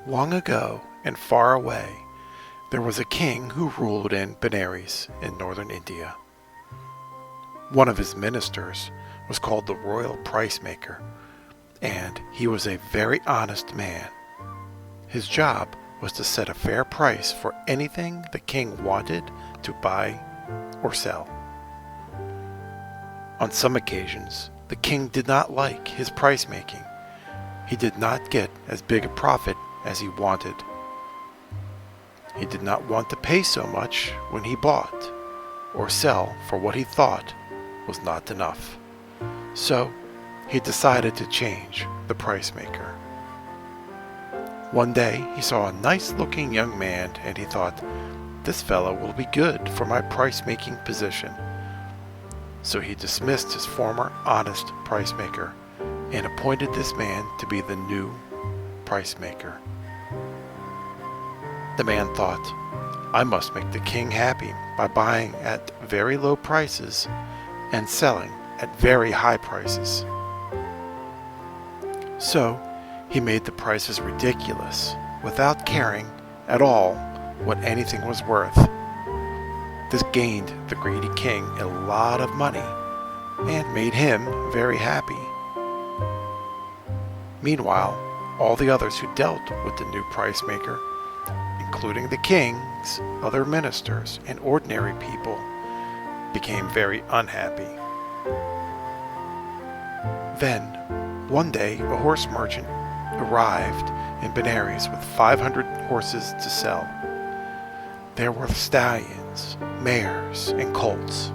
Long ago and far away, there was a king who ruled in Benares in northern India. One of his ministers was called the royal price maker, and he was a very honest man. His job was to set a fair price for anything the king wanted to buy or sell. On some occasions, the king did not like his price making. He did not get as big a profit as he wanted. He did not want to pay so much when he bought or sell for what he thought was not enough. So he decided to change the price maker. One day he saw a nice-looking young man and he thought, "This fellow will be good for my price-making position." So he dismissed his former honest price maker and appointed this man to be the new price maker. The man thought, "I must make the king happy by buying at very low prices and selling at very high prices." So he made the prices ridiculous without caring at all what anything was worth. This gained the greedy king a lot of money and made him very happy. Meanwhile, all the others who dealt with the new price maker, including the king's other ministers and ordinary people, became very unhappy. Then, one day, a horse merchant arrived in Benares with 500 horses to sell. There were stallions, mares, and colts.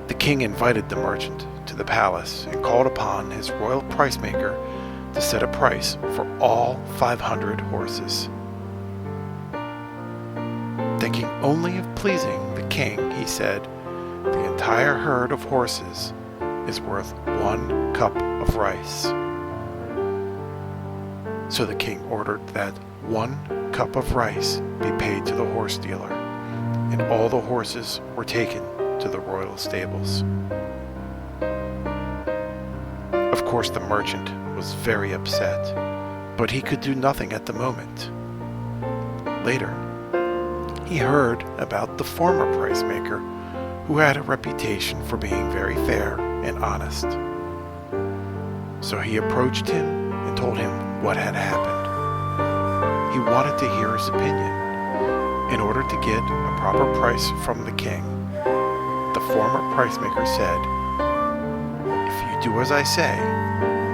The king invited the merchant to the palace and called upon his royal price maker to set a price for all 500 horses. Thinking only of pleasing the king, he said, "The entire herd of horses is worth 1 cup of rice." So the king ordered that 1 cup of rice be paid to the horse dealer, and all the horses were taken to the royal stables. Of course, the merchant was very upset, but he could do nothing at the moment. Later, he heard about the former price maker, who had a reputation for being very fair and honest. So he approached him and told him what had happened. He wanted to hear his opinion. In order to get a proper price from the king, the former price maker said, "If you do as I say,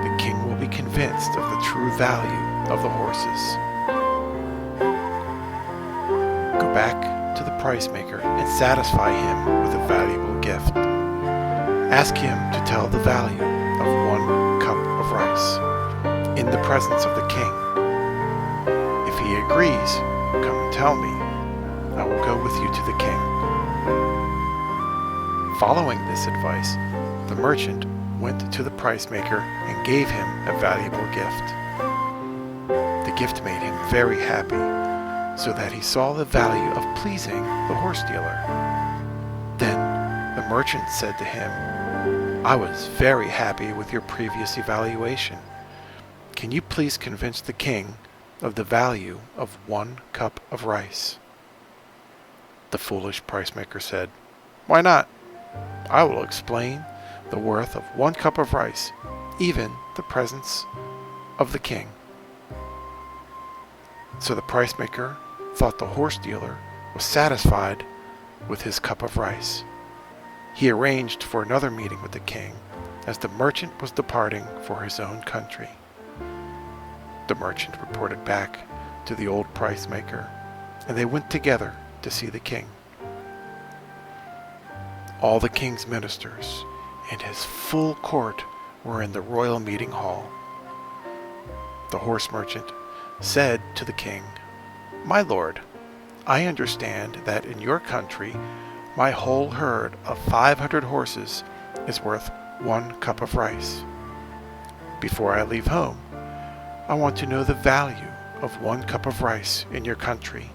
the king will be convinced of the true value of the horses. Go back to the price maker and satisfy him with a valuable gift. Ask him to tell the value of 1 cup of rice in the presence of the king. If he agrees, come and tell me. I will go with you to the king." Following this advice, the merchant went to the price maker and gave him a valuable gift. The gift made him very happy, so that he saw the value of pleasing the horse dealer. Then the merchant said to him, "I was very happy with your previous evaluation. Can you please convince the king of the value of 1 cup of rice?" The foolish price maker said, "Why not? I will explain the worth of 1 cup of rice, even the presence of the king." So the price maker thought the horse dealer was satisfied with his cup of rice. He arranged for another meeting with the king as the merchant was departing for his own country. The merchant reported back to the old price maker, and they went together to see the king. All the king's ministers and his full court were in the royal meeting hall. The horse merchant said to the king, "My lord, I understand that in your country my whole herd of 500 horses is worth 1 cup of rice. Before I leave home, I want to know the value of 1 cup of rice in your country."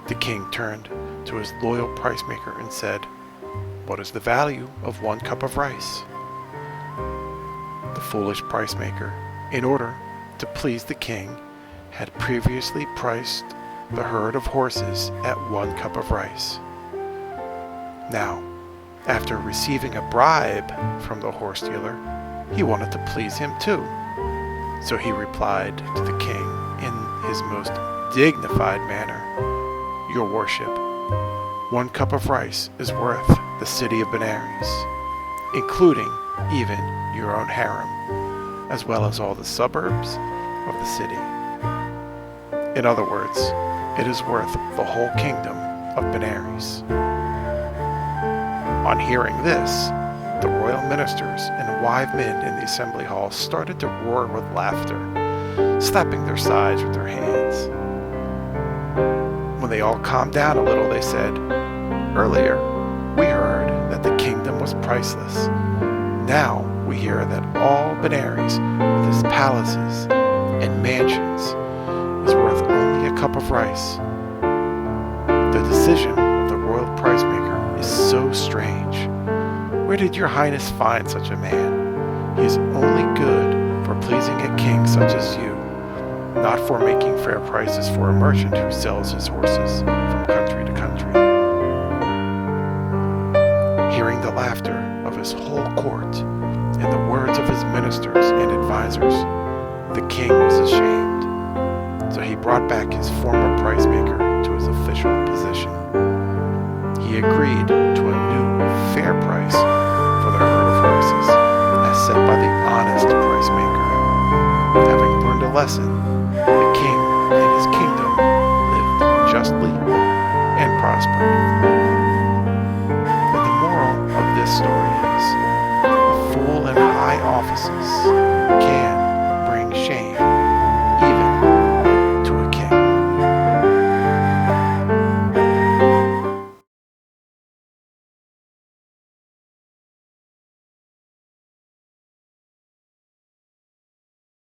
The king turned to his loyal price maker and said, "What is the value of 1 cup of rice?" The foolish price maker, in order to please the king, had previously priced the herd of horses at 1 cup of rice. Now, after receiving a bribe from the horse dealer, he wanted to please him too. So he replied to the king in his most dignified manner, "Your worship, 1 cup of rice is worth the city of Benares, including even your own harem, as well as all the suburbs of the city. In other words, it is worth the whole kingdom of Benares." On hearing this, the royal ministers and wise men in the assembly hall started to roar with laughter, slapping their sides with their hands. When they all calmed down a little, they said, "Earlier, we heard that the kingdom was priceless. Now we hear that all Benares, with its palaces and mansions, is worth only a cup of rice. The decision of the royal price maker is so strange. Where did your highness find such a man? He is only good for pleasing a king such as you, not for making fair prices for a merchant who sells his horses from country to country." Hearing the laughter of his whole court and the words of his ministers and advisors, the king was ashamed. So he brought back his former price maker to his official position. He agreed to a new fair price for the herd of horses, as set by the honest price maker. Having learned a lesson, the king and his kingdom lived justly and prospered. And the moral of this story is, a fool in high offices